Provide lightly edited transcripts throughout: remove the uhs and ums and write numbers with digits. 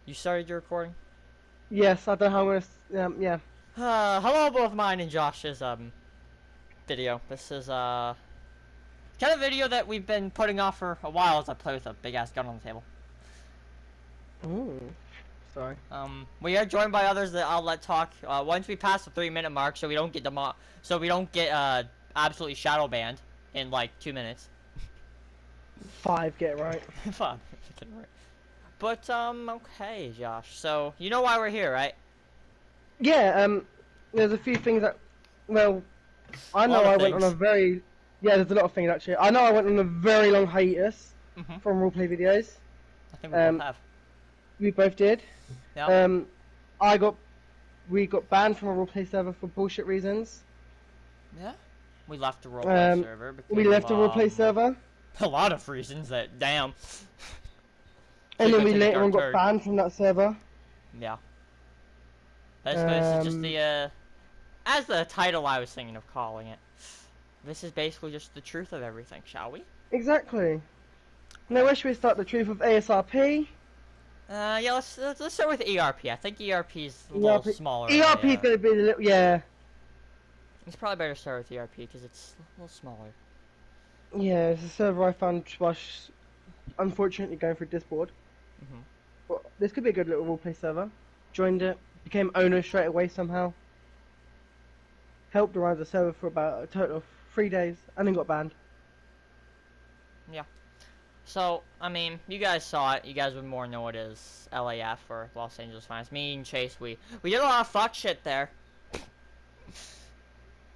You started your recording? Yes, I don't know how I'm gonna. Yeah. Hello, both mine and Josh's video. This is kind of video that we've been putting off for a while as I play with a big ass gun on the table. Ooh. Sorry. We are joined by others that I'll let talk once we pass the 3-minute mark, so we don't get absolutely shadow banned in like 2 minutes. 5, get it right. Fun. But okay, Josh. So you know why we're here, right? Yeah. There's a few things that. Well, I know I went on a very. Yeah, there's a lot of things actually. I know I went on a very long hiatus from roleplay videos. I think we both have. We both did. Yeah. We got banned from a roleplay server for bullshit reasons. Yeah. We left the roleplay server because we left the roleplay server. A lot of reasons that damn. And then we later on got banned from that server. Yeah. Basically, this is just the as the title I was thinking of calling it. This is basically just the truth of everything, shall we? Exactly. Now, where should we start? The truth of ASRP? Yeah, let's start with ERP. I think ERP is a little smaller. ERP is going to be the little, yeah. It's probably better to start with ERP because it's a little smaller. Yeah, it's a server I found whilst unfortunately going through Discord. But this could be a good little roleplay server. Joined it, became owner straight away somehow. Helped around the server for about a total of 3 days, and then got banned. Yeah. So, I mean, you guys saw it. You guys would more know it as LAF or Los Angeles Finance. Me and Chase, we did a lot of fuck shit there.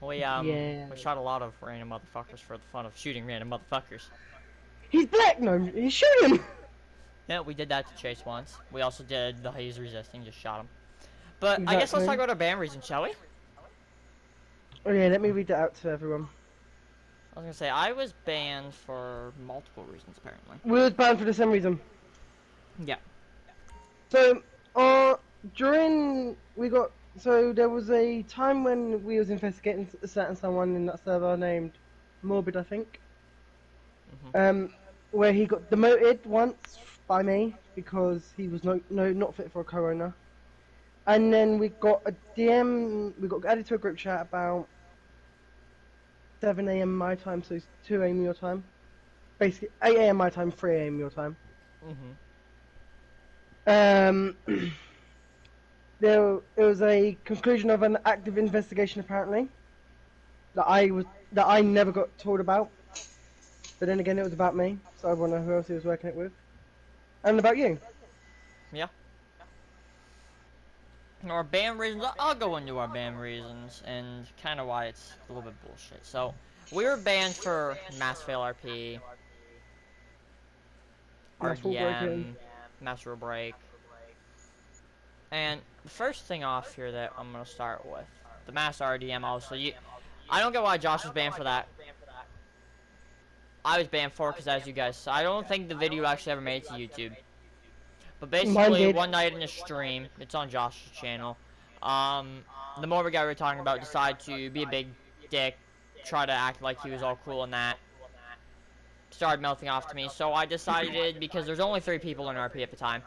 We shot a lot of random motherfuckers for the fun of shooting random motherfuckers. He's black, no, he's shooting. Yeah, we did that to Chase once. We also did the he's resisting, just shot him. But Exactly. I guess let's talk about our ban reason, shall we? Oh yeah, let me read that out to everyone. I was gonna say, I was banned for multiple reasons, apparently. We was banned for the same reason. Yeah. So, there was a time when we was investigating a certain someone in that server named Morbid, I think. Where he got demoted once by me because he was not fit for a co-owner. And then we got a DM, we got added to a group chat about 7 AM my time, so it's 2 AM your time. Basically, 8 AM my time, 3 AM your time. There was a conclusion of an active investigation apparently that I never got told about. But then again, it was about me, so I wonder who else he was working it with. And about you. Yeah. Our ban reasons, I'll go into our ban reasons and kind of why it's a little bit bullshit. So, we were banned for mass fail RP, RDM, mass rule break. And the first thing off here that I'm going to start with, the mass RDM, obviously, I don't get why Josh was banned for that. I was banned for it because, as you guys saw, I don't think the video actually ever made it to YouTube. But basically, one night in a stream, it's on Josh's channel, the Morbid guy we were talking about decided to be a big dick, try to act like he was all cool and that. Started melting off to me, so I decided, because there's only 3 people in RP at the time.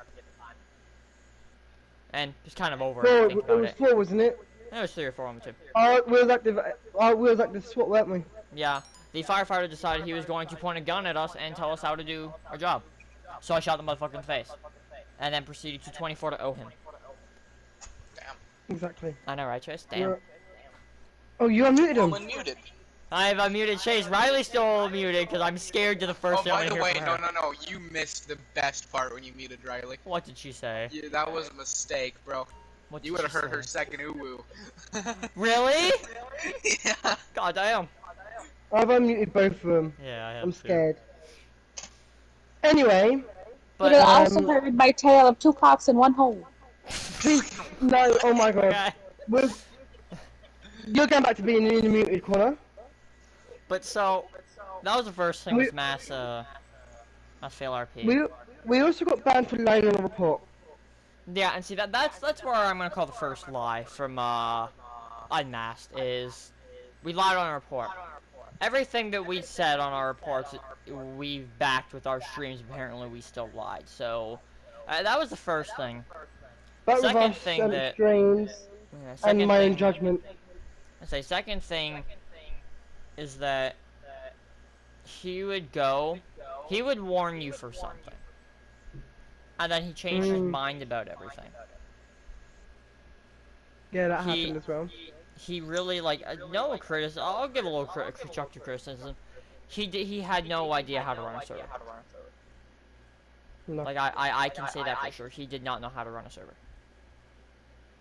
And it's kind of over. It was 4, wasn't it? It was 3 or 4 on the 2. We was active SWAT, weren't we? Yeah. The firefighter decided he was going to point a gun at us and tell us how to do our job. So I shot the motherfucker in the face. And then proceeded to 24 to owe him. Damn. Exactly. I know, right, Chase? Damn. Oh, you unmuted him. Unmuted. I've unmuted Chase. Riley's still muted because I'm scared to the first thing I'm gonna hear from her. No. You missed the best part when you muted Riley. What did she say? Yeah, that was a mistake, bro. You would have heard her second uwu. Really? Yeah. God damn. I've unmuted both of them. Yeah, I have I'm scared. Anyway. But I also heard my tale of 2 cocks in 1 hole. No, oh my god. Okay. You're going back to being in the muted corner. But so, that was the first thing was mass fail RP. We also got banned for lying on a report. Yeah, and see that's where I'm gonna call the first lie from Unmasked is we lied on a report. Everything that we said on our reports, we backed with our streams. Apparently, we still lied. So, That was the first thing. That was Second us thing and that... extremes Yeah, and my own thing, judgment. I say second thing is that he would go, he would warn you for something, and then he changed his mind about everything. Yeah, that happened as well. He really, like, no criticism. I'll give a little constructive criticism. He had no idea how to run a server. No. Like, I can say that for sure. He did not know how to run a server.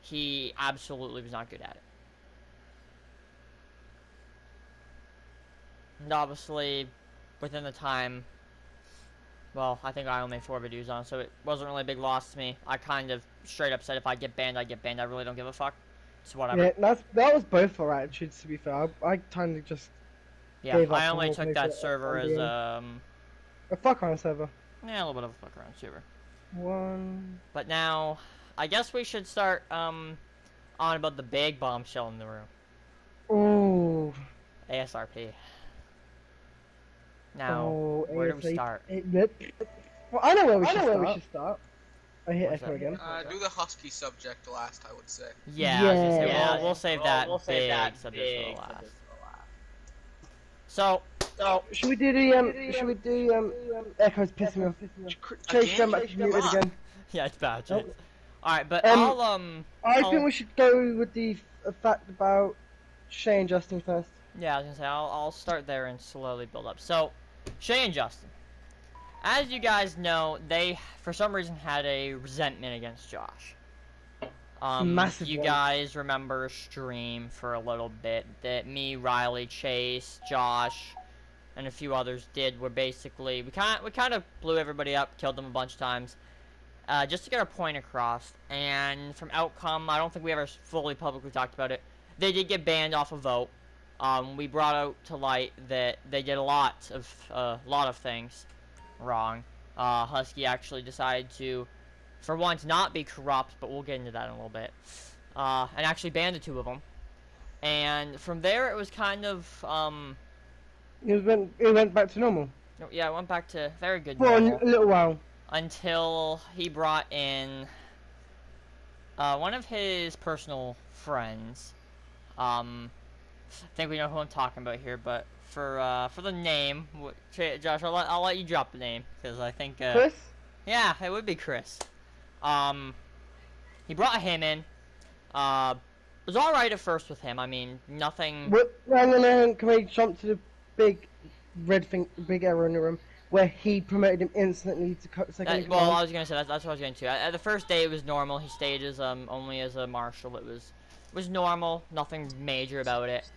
He absolutely was not good at it. And obviously, within the time, well, I think I only made 4 videos on, so it wasn't really a big loss to me. I kind of straight up said if I get banned, I get banned. I really don't give a fuck. It's whatever. Yeah, that was both our attitudes, to be fair. I kind of just gave up. I only took that server as a fuck around server. Yeah, a little bit of a fuck around server. But now, I guess we should start on about the big bombshell in the room. Ooh. ASRP. Now, where do we start? Well, I know where we should start. I hit echo again. Do the Husky subject last, I would say. Yeah, we'll save that big subject for the last. So, should we do Echo's pissing me off. Chase, going back to muted again. Yeah, it's bad, Chase. Alright, but I think we should go with the fact about Shay and Justin first. Yeah, I was gonna say, I'll start there and slowly build up. So, Shay and Justin. As you guys know, they, for some reason, had a resentment against Josh. Massive you guys remember a stream for a little bit that me, Riley, Chase, Josh, and a few others did, where basically, we kind of blew everybody up, killed them a bunch of times, just to get our point across. And from outcome, I don't think we ever fully publicly talked about it, they did get banned off a vote. We brought out to light that they did a lot of things wrong. Husky actually decided to, for once, not be corrupt, but we'll get into that in a little bit. And actually banned the 2 of them. And from there, it was kind of, It went back to normal. Yeah, it went back to very good normal. For a little while. Until he brought in one of his personal friends. I think we know who I'm talking about here, but for the name, Josh, I'll let you drop the name, because I think Chris? Yeah, it would be Chris. He brought him in. It was alright at first with him. I mean, nothing. Can we jump to the big big error in the room where he promoted him instantly to second? Well, I was gonna say that's what I was going to. At the first day, it was normal. He stayed as only as a marshal. It was normal, nothing major about it.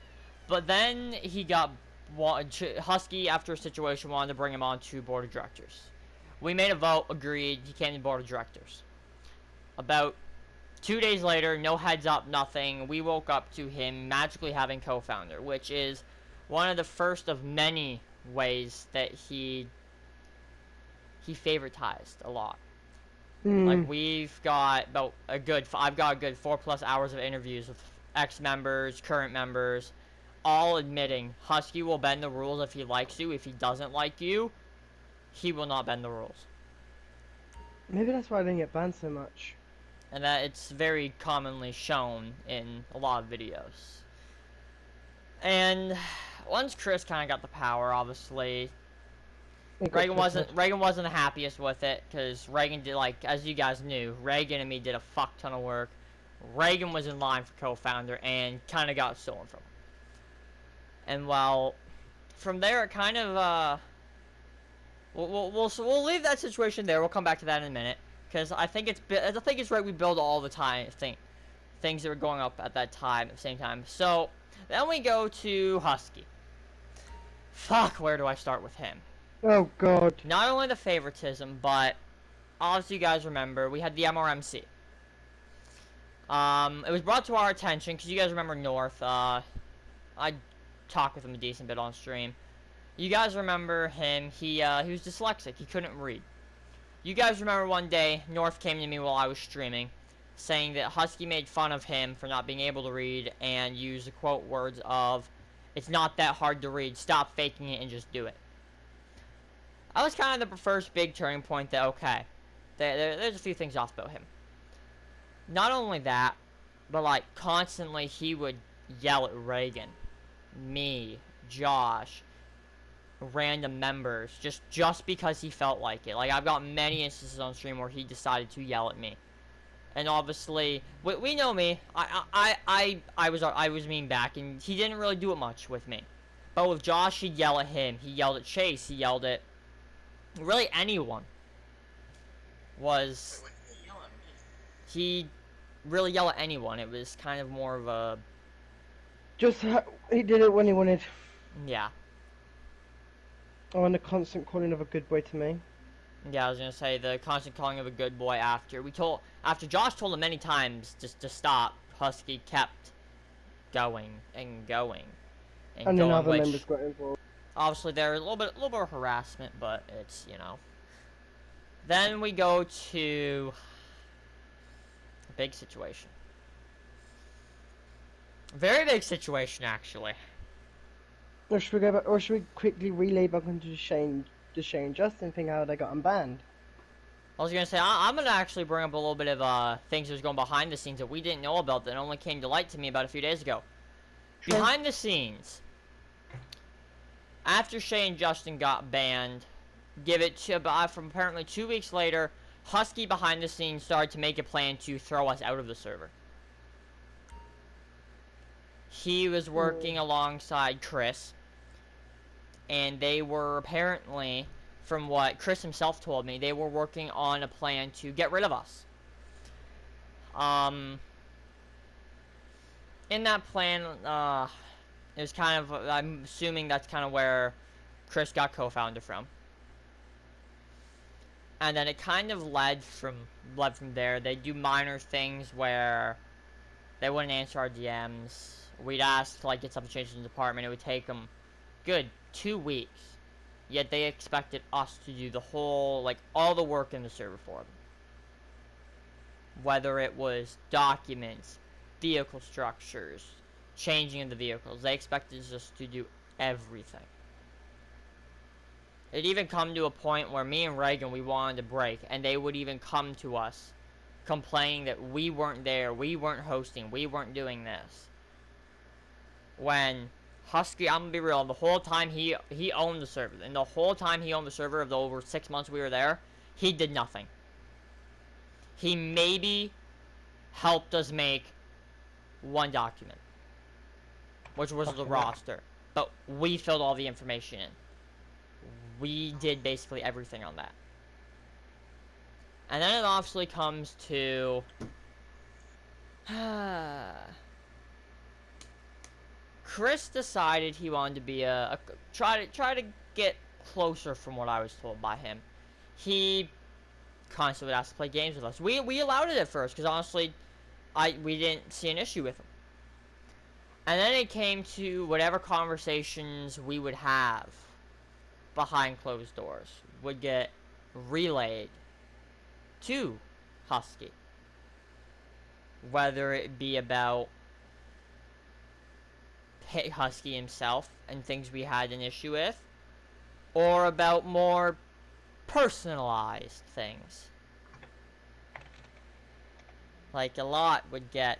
But then he got Husky, after a situation, wanted to bring him on to board of directors. We made a vote, agreed, he came to board of directors. About 2 days later, no heads up, nothing, we woke up to him magically having co-founder, which is one of the first of many ways that he favoritized a lot. Like, we've got about I've got a good 4+ hours of interviews with ex-members, current members, all admitting Husky will bend the rules if he likes you. If he doesn't like you, he will not bend the rules. Maybe that's why I didn't get banned so much. And that it's very commonly shown in a lot of videos. And once Chris kind of got the power, obviously, Reagan wasn't the happiest with it, because Reagan did, like, as you guys knew, Reagan and me did a fuck ton of work. Reagan was in line for co-founder and kind of got stolen from him. And well, from there it kind of we'll leave that situation there. We'll come back to that in a minute, because I think it's right we build all the time things that were going up at that time at the same time. So then we go to Husky. Fuck, where do I start with him? Oh god. Not only the favoritism, but obviously you guys remember we had the MRMC. It was brought to our attention because you guys remember North. I talked with him a decent bit on stream. You guys remember him. He was dyslexic. He couldn't read. You guys remember one day North came to me while I was streaming, saying that Husky made fun of him for not being able to read and used the quote words of, "It's not that hard to read. Stop faking it and just do it." I was kind of the first big turning point that, okay, there's a few things off about him. Not only that, but like constantly he would yell at Reagan, me, Josh, random members, just because he felt like it. Like, I've got many instances on stream where he decided to yell at me. And obviously, we know me. I was mean back, and he didn't really do it much with me. But with Josh, he'd yell at him. He yelled at Chase. He yelled at really anyone. He really yelled at anyone. It was kind of more of a... he did it when he wanted. Yeah. Oh, and the constant calling of a good boy to me. Yeah, I was gonna say the constant calling of a good boy after Josh told him many times just to stop. Husky kept going and going and then other members got involved. Obviously, there's a little bit of harassment, but it's, you know. Then we go to a big situation. Very big situation, actually. Or should we go back, or should we quickly relay back into the Shane Justin thing, how they got unbanned? I was gonna say, I'm gonna actually bring up a little bit of things that was going behind the scenes that we didn't know about that only came to light to me about a few days ago. Sure. Behind the scenes, after Shay and Justin got banned, give it to from apparently 2 weeks later, Husky behind the scenes started to make a plan to throw us out of the server. He was working alongside Chris, and they were apparently, from what Chris himself told me, they were working on a plan to get rid of us. In that plan, it was kind of, I'm assuming that's kind of where Chris got co-founder from. And then it kind of led from there. They do minor things where they wouldn't answer our DMs. We'd ask to, like, get something changed in the department. It would take them good 2 weeks. Yet they expected us to do the whole, like, all the work in the server for them. Whether it was documents, vehicle structures, changing of the vehicles. They expected us to do everything. It even come to a point where me and Reagan, we wanted to break, and they would even come to us complaining that we weren't there, we weren't hosting, we weren't doing this. When Husky, I'm gonna be real, the whole time he owned the server, and the whole time he owned the server of the over 6 months we were there, he did nothing. He maybe helped us make one document, which was the roster, but we filled all the information in. We did basically everything on that. And then it obviously comes to Chris decided he wanted to be try to get closer from what I was told by him. He constantly would ask to play games with us. We allowed it at first because honestly, we didn't see an issue with him. And then it came to whatever conversations we would have behind closed doors would get relayed to Husky. Whether it be about Husky himself and things we had an issue with, or about more personalized things. Like a lot would get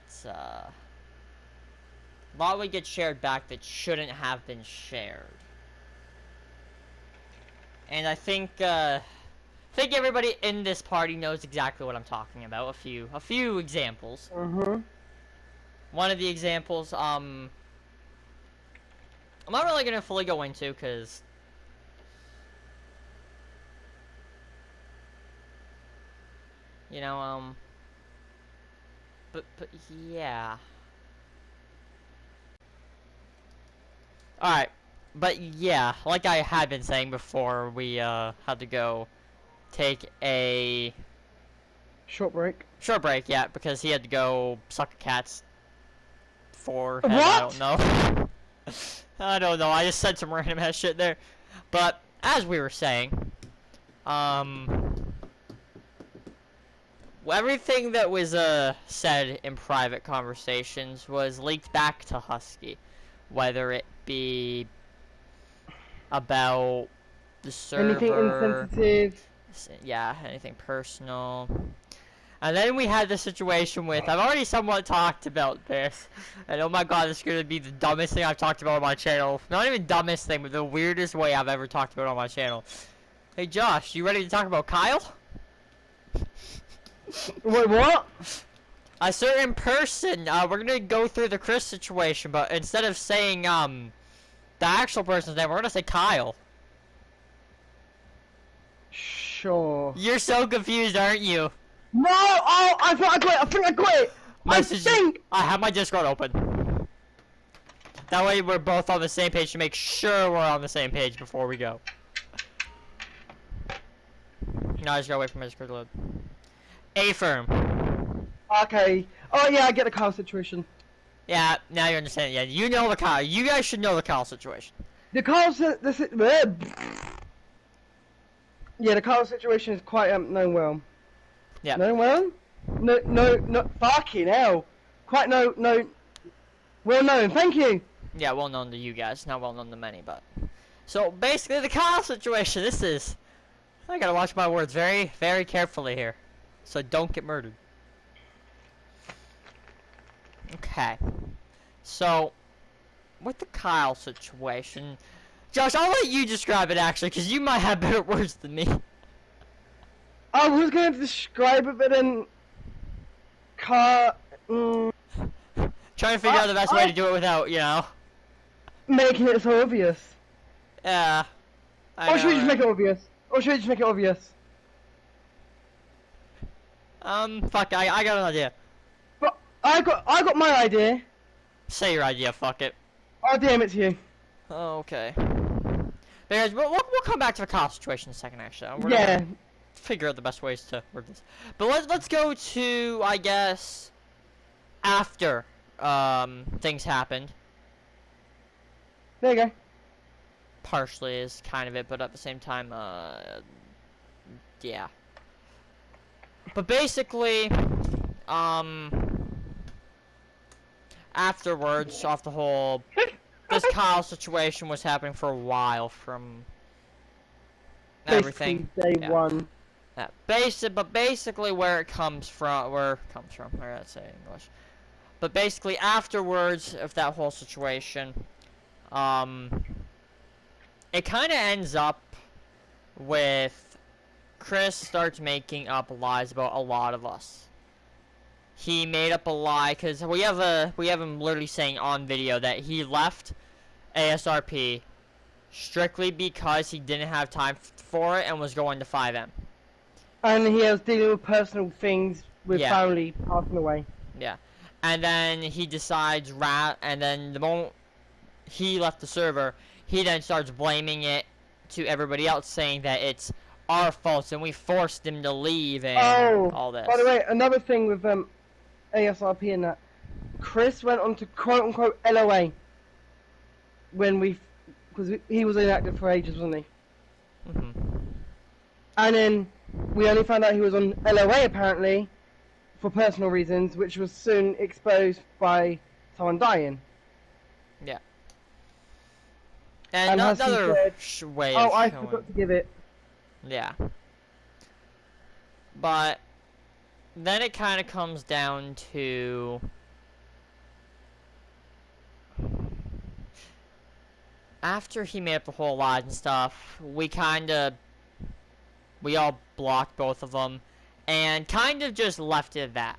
shared back that shouldn't have been shared. And I think everybody in this party knows exactly what I'm talking about. A few examples. One of the examples, I'm not really gonna fully go into because you know, but yeah. Alright, but yeah, like I had been saying before, we had to go take a short break. Short break, yeah, because he had to go suck a cat's forehead. What? I don't know. I don't know. I just said some random ass shit there. But as we were saying, everything that was said in private conversations was leaked back to Husky, whether it be about the server, anything insensitive, Yeah, anything personal. And then we had the situation with, I've already somewhat talked about this, and oh my god, this is going to be the dumbest thing I've talked about on my channel. Not even dumbest thing, but the weirdest way I've ever talked about on my channel. Hey Josh, you ready to talk about Kyle? Wait, what? A certain person, we're going to go through the Chris situation, but instead of saying, the actual person's name, we're going to say Kyle. Sure. You're so confused, aren't you? No! Oh, I think I got it! I think I got it! I have my Discord open. That way we're both on the same page to make sure we're on the same page before we go. No, I just got away from my Discord load. A-firm. Okay. Oh yeah, I get the Kyle situation. Yeah, now you understand. Yeah, you know the Kyle. You guys should know the Kyle situation. The Kyle yeah, the Kyle situation is quite known well. Yeah. Known well? No, fucking hell. Quite well known. Thank you. Yeah, well known to you guys, not well known to many, but. So basically, the Kyle situation. This is. I gotta watch my words very, very carefully here, so don't get murdered. Okay. So, with the Kyle situation, Josh, I'll let you describe it actually, because you might have better words than me. I was going to describe it, but then... Trying to figure out the best way to do it without, you know... Making it so obvious. Yeah. Or should we just make it obvious? Fuck, I got an idea. But I got my idea. Say your idea, fuck it. I'll DM it to you. Oh, okay. Because we'll come back to the Kyle situation in a second, actually. We're yeah. Gonna figure out the best ways to word this. But let's go to, I guess, after things happened. There you go. Partially is kind of it, but at the same time, yeah. But basically, afterwards, off the whole, this Kyle situation was happening for a while from everything. Day one. Yeah. Basically where it comes from, where let's say English. But basically afterwards of that whole situation, it kind of ends up with Chris starts making up lies about a lot of us. He made up a lie because we have him literally saying on video that he left ASRP strictly because he didn't have time for it and was going to 5M. And he was dealing with personal things with family passing away. Yeah. And then he decides, and then the moment he left the server, he then starts blaming it to everybody else, saying that it's our fault and we forced him to leave and all this. By the way, another thing with ASRP and that, Chris went on to quote-unquote LOA because he was inactive for ages, wasn't he? And then we only found out he was on LOA apparently for personal reasons, which was soon exposed by someone dying. Yeah. And another way of I forgot to give it. Yeah. But then it kind of comes down to after he made up the whole lot and stuff, we all blocked both of them and kind of just left it at that.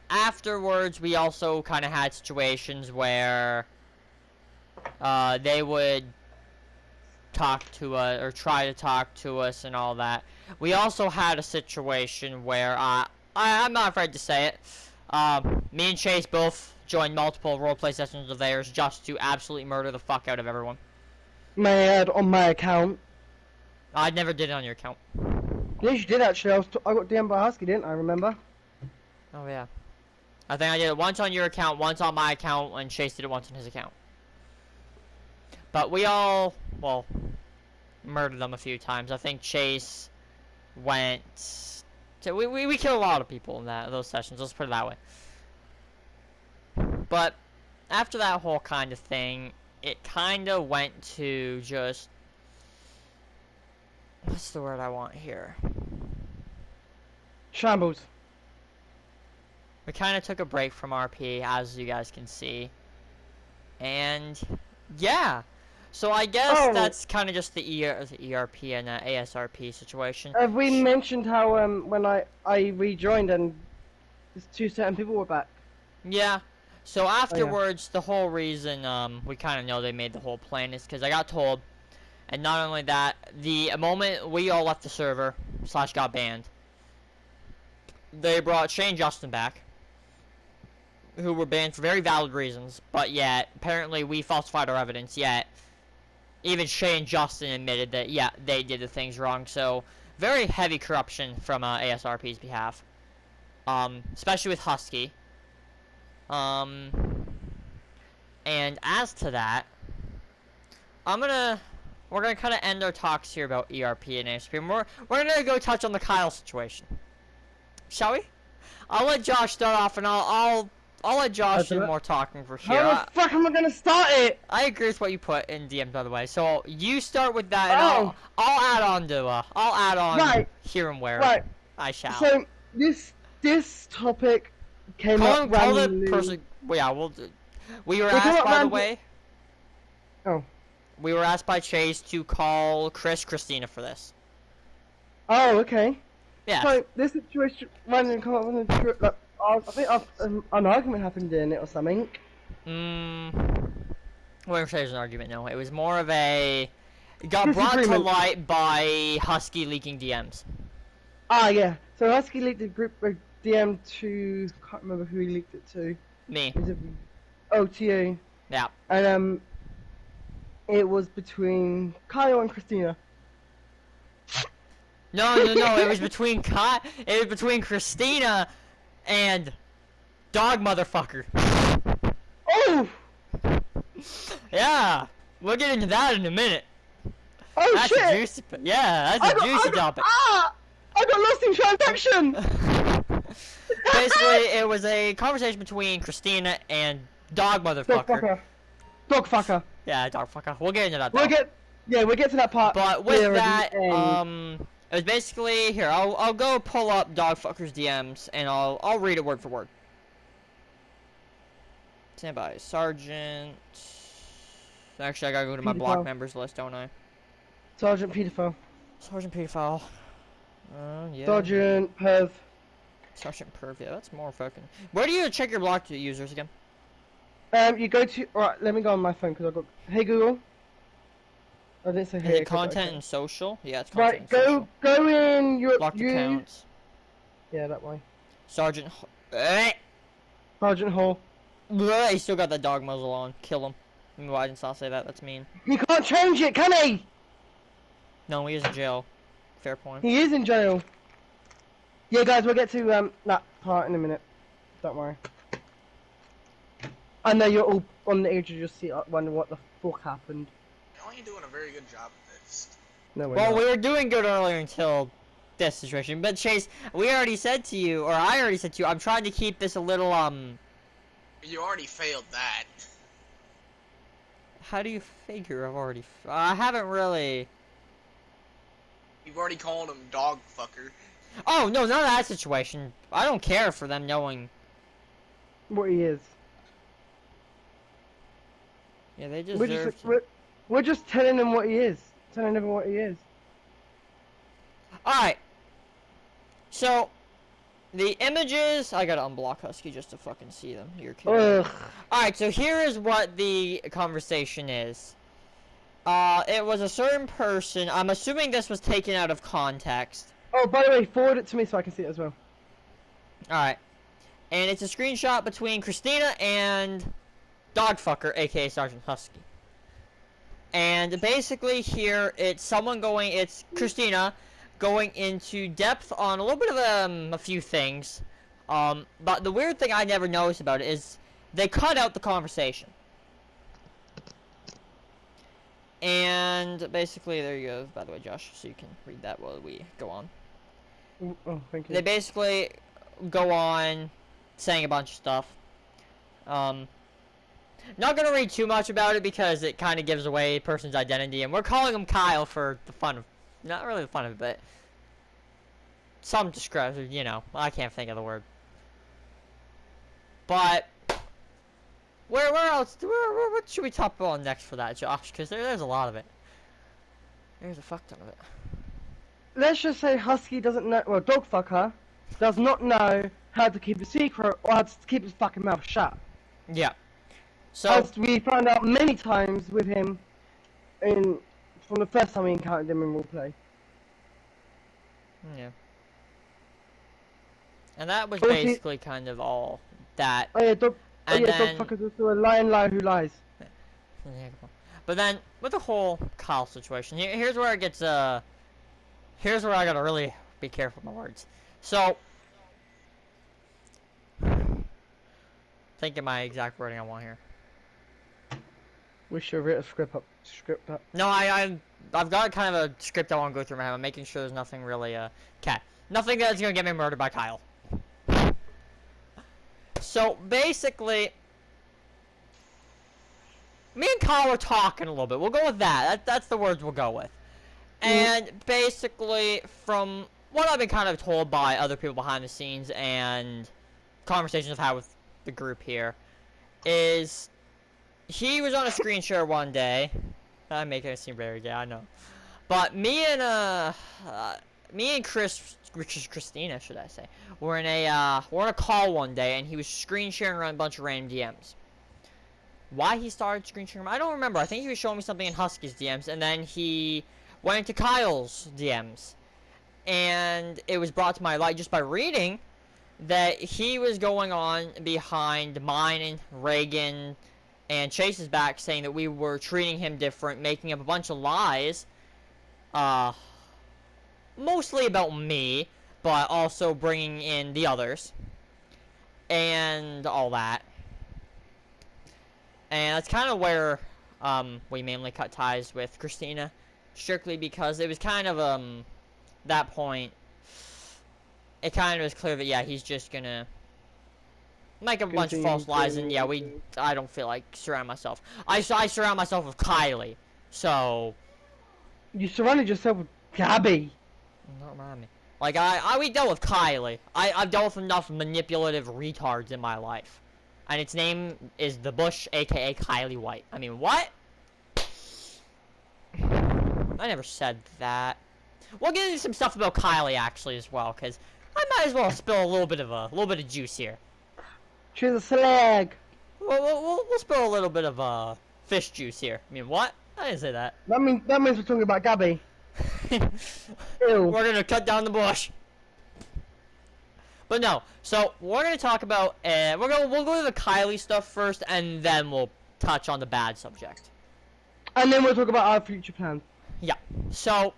Afterwards we also kind of had situations where they would talk to us or try to talk to us and all that. We also had a situation where I'm not afraid to say it. Me and Chase both joined multiple roleplay sessions of theirs just to absolutely murder the fuck out of everyone. May I add, on my account. I never did it on your account. Yes, you did actually. I got DM'd by Husky, didn't I? Remember? Oh yeah. I think I did it once on your account, once on my account, and Chase did it once on his account. But we all, well, murdered them a few times. I think Chase went to, we killed a lot of people in those sessions, let's put it that way. But after that whole kind of thing, it kind of went to just what's the word I want here? Shambles. We kind of took a break from RP, as you guys can see. And, yeah. So I guess that's kind of just the ERP and ASRP situation. Have we mentioned how when I rejoined and just 2 certain people were back? Yeah. So afterwards, the whole reason we kind of know they made the whole plan is because I got told, and not only that, the moment we all left the server / got banned, they brought Shane and Justin back, who were banned for very valid reasons, but yet apparently we falsified our evidence. Yet even Shane and Justin admitted that yeah, they did the things wrong. So very heavy corruption from ASRP's behalf, especially with Husky. And as to that, we're gonna kind of end our talks here about ERP and ASRP. We're gonna go touch on the Kyleigh situation, shall we? I'll let Josh start off, and I'll let Josh do more talking for sure. How the fuck am I gonna start it? I agree with what you put in DMs, by the way. So you start with that, and I'll add on to here and where I shall. So this topic came up randomly. Yeah, we were asked, by the way. Oh. We were asked by Chase to call Christina for this. Oh, okay. Yeah. So this situation randomly come up with a I think an argument happened in it or something. I wouldn't say it was an argument, no. It was more of a... It got brought to light by Husky leaking DMs. Ah, yeah. So Husky leaked a group DM to... can't remember who he leaked it to. Me. To you. Yeah. And, it was between Kyle and Christina. No, it was between Christina and dog motherfucker. Oh! Yeah, we'll get into that in a minute. Oh that's shit! A juicy, yeah, that's a juicy topic. I got lost in transaction! Basically, it was a conversation between Christina and dog motherfucker. Dog fucker. Yeah, dog fucker. We'll get into that though. We'll get to that part. But with that, it was basically, here, I'll go pull up Dogfucker's DMs, and I'll read it word for word. Stand by. Sergeant... Actually, I gotta go to my block members list, don't I? Sergeant Pedophile. Sergeant Pedophile. Yeah. Sergeant Perv. Sergeant Perv, yeah, that's more fucking... Where do you check your block users again? You go to... Alright, let me go on my phone, because I got... Hey, Google. I didn't say hey. Content and social? Yeah, it's content and social. Right, go in your... Locked accounts. Yeah, that way. Sergeant... Sergeant Hall. He still got that dog muzzle on. Kill him. Why didn't I say that? That's mean. He can't change it, can he? No, he is in jail. Fair point. He is in jail. Yeah, guys, we'll get to that part in a minute. Don't worry. I know you're all on the edge of your seat wondering what the fuck happened. You're doing a very good job of this. No, well, we were doing good earlier until this situation. But Chase, we already said to you, or I already said to you, I'm trying to keep this a little You already failed that. How do you figure I've already... I haven't really... You've already called him dog fucker. Oh, no, not that situation. I don't care for them knowing... what he is. Yeah, they deserve we're just telling him what he is. Telling everyone what he is. Alright. So, the images... I gotta unblock Husky just to fucking see them. You're kidding. Alright, so here is what the conversation is. It was a certain person. I'm assuming this was taken out of context. Oh, by the way, forward it to me so I can see it as well. Alright. And it's a screenshot between Christina and Dogfucker, aka Sergeant Husky. And basically here, it's Christina going into depth on a little bit of a few things. But the weird thing I never noticed about it is they cut out the conversation. And basically, there you go, by the way, Josh, so you can read that while we go on. Oh, thank you. They basically go on saying a bunch of stuff. Not gonna read too much about it because it kind of gives away a person's identity, and we're calling him Kyle for the fun of Not really the fun of it, but some description, you know, I can't think of the word. But where else? What should we talk about next for that, Josh? Because there's a lot of it. There's a fuck ton of it. Let's just say Husky doesn't know. Well, Dogfucker does not know how to keep a secret or how to keep his fucking mouth shut. Yeah. So as we found out many times with him from the first time we encountered him in roleplay. Yeah. And that was basically kind of all that. Oh yeah, Dogfucker's also a lion liar who lies. But then with the whole Kyle situation, here's where it gets here's where I gotta really be careful with my words. So, think of my exact wording I want here. We should have written a script up. No, I've got kind of a script I want to go through my head. I'm making sure there's nothing really, nothing that's gonna get me murdered by Kyle. So, basically, me and Kyle were talking a little bit. We'll go with that. That's the words we'll go with. And basically, from what I've been kind of told by other people behind the scenes and conversations I've had with the group here, is he was on a screen share one day. I'm making it seem very gay, I know. But me and Christina, should I say, we're in a call one day, and he was screen sharing around a bunch of random DMs. Why he started screen sharing, I don't remember. I think he was showing me something in Husky's DMs, and then he went into Kyle's DMs, and it was brought to my light just by reading that he was going on behind mine and Reagan and Chase's back, saying that we were treating him different, making up a bunch of lies, mostly about me, but also bringing in the others, and all that. And that's kind of where we mainly cut ties with Christina, strictly because it was kind of that point, it kind of was clear that yeah, he's just gonna make a bunch of false lies, and yeah, I don't feel like surrounding myself. I surround myself with Kyleigh, so you surrounded yourself with Gabby. Don't remind me. Like we dealt with Kyleigh. I've dealt with enough manipulative retards in my life, and its name is the Bush, aka Kyleigh White. I mean, what? I never said that. We'll get into some stuff about Kyleigh actually as well, because I might as well spill a little bit of juice here. She's a slag. We'll spill a little bit of fish juice here. I mean, what? I didn't say that. That means we're talking about Gabby. Ew. We're gonna cut down the bush. But no, so we're gonna talk about we'll go to the Kyleigh stuff first, and then we'll touch on the bad subject. And then we'll talk about our future plans. Yeah. So,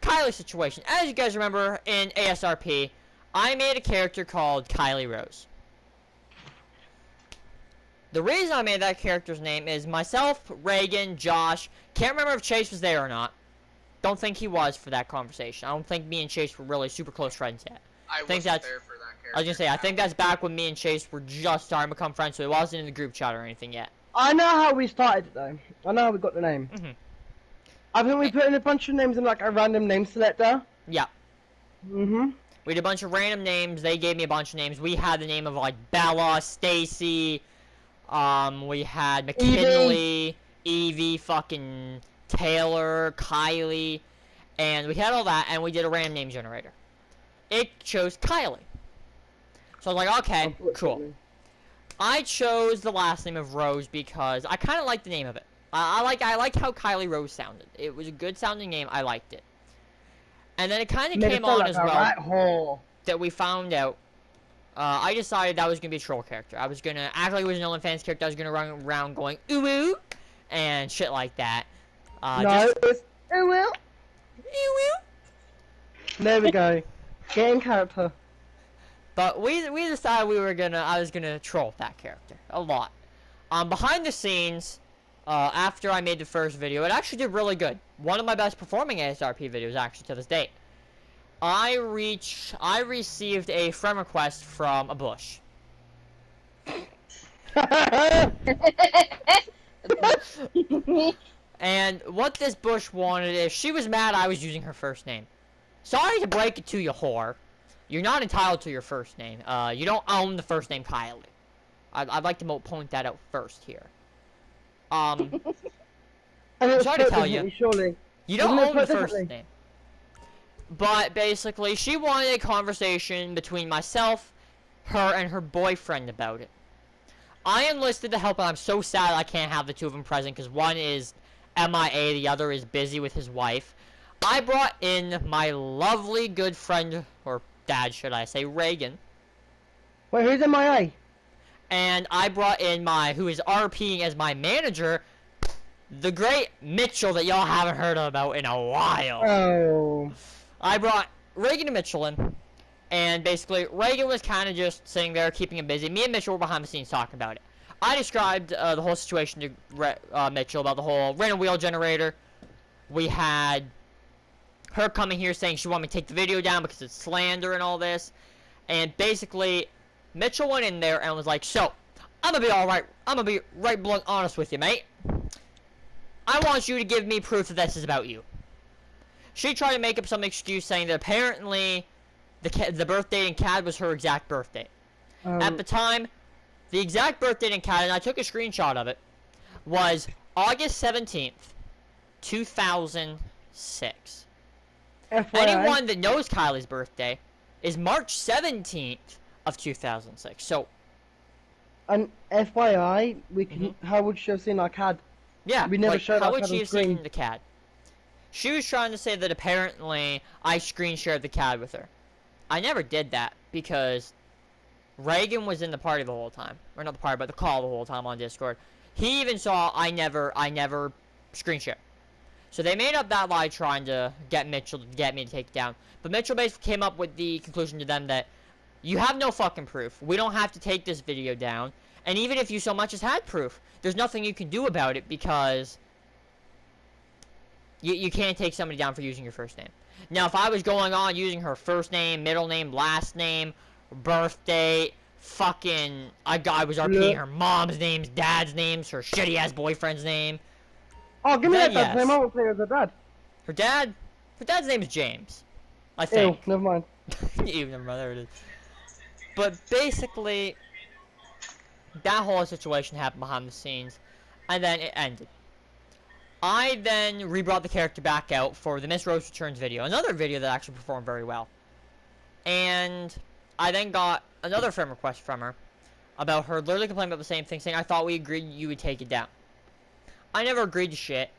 Kyleigh Situation. As you guys remember, in ASRP, I made a character called Kyleigh Rose. The reason I made that character's name is myself, Reagan, Josh. Can't remember if Chase was there or not. Don't think he was for that conversation. I don't think me and Chase were really super close friends yet. I wasn't there for that character. I was gonna say, I think that's back when me and Chase were just starting to become friends, so it wasn't in the group chat or anything yet. I know how we started it though. I know how we got the name. I think we put in a bunch of names in like a random name selector. Yeah. We did a bunch of random names. They gave me a bunch of names. We had the name of like Bella, Stacy. We had McKinley, Evie, fucking Taylor, Kyleigh, and we had all that, and we did a random name generator. It chose Kyleigh. So I was like, okay, cool. I chose the last name of Rose because I kind of liked the name of it. I liked how Kyleigh Rose sounded. It was a good sounding name. I liked it. And then it kind of came on as well that we found out. I decided that was going to be a troll character. I was going to act like it was an OnlyFans character. I was going to run around going, ooh, ooh, and shit like that. No, it's ooh, ooh. Ooh, ooh. There we go. Get in character. But we decided I was gonna troll that character a lot. Behind the scenes, after I made the first video, it actually did really good. One of my best performing ASRP videos actually to this date. I received a friend request from a bush. And what this Bush wanted is, she was mad I was using her first name. Sorry to break it to you, whore. You're not entitled to your first name. You don't own the first name Kyleigh. I'd like to point that out first here. I'm sorry to tell you. Surely. You don't own the first name. But basically, she wanted a conversation between myself, her, and her boyfriend about it. I enlisted to help, and I'm so sad I can't have the two of them present, because one is MIA, the other is busy with his wife. I brought in my lovely good friend, or dad should I say, Reagan. Wait, who's MIA? And I brought in who is RPing as my manager, the great Mitchell that y'all haven't heard about in a while. Oh. I brought Reagan and Mitchell in, and basically, Reagan was kind of just sitting there, keeping him busy. Me and Mitchell were behind the scenes talking about it. I described the whole situation to Mitchell about the whole random wheel generator. We had her coming here saying she wanted me to take the video down because it's slander and all this. And basically, Mitchell went in there and was like, so, I'm gonna be alright. I'm gonna be right blunt honest with you, mate. I want you to give me proof that this is about you. She tried to make up some excuse saying that apparently the birth date in CAD was her exact birth date. At the time, the exact birth date in CAD, and I took a screenshot of it, was August 17th, 2006. FYI. Anyone that knows Kylie's birthday is March 17th of 2006. So, and FYI, we can. How would she have seen our CAD? Yeah, we never showed how our would CAD she on have screen. seen the CAD? She was trying to say that apparently I screen shared the CAD with her. I never did that because Reagan was in the party the whole time, or not the party, but the call the whole time on Discord. He even saw I never screen share. So they made up that lie trying to get Mitchell to get me to take it down. But Mitchell basically came up with the conclusion to them that you have no fucking proof. We don't have to take this video down. And even if you so much as had proof, there's nothing you can do about it because you can't take somebody down for using your first name. Now, if I was going on using her first name, middle name, last name, birth date, fucking, I was RPing her mom's names, dad's names, her shitty-ass boyfriend's name. Oh, give me that Yes. dad's name. I won't play with her dad. Her dad's name is James. I think. Ew, never mind. Ew, never mind, there it is. But basically, that whole situation happened behind the scenes, and then it ended. I then re-brought the character back out for the Miss Rose Returns video, another video that actually performed very well. And I then got another friend request from her about her literally complaining about the same thing, saying, I thought we agreed you would take it down. I never agreed to shit.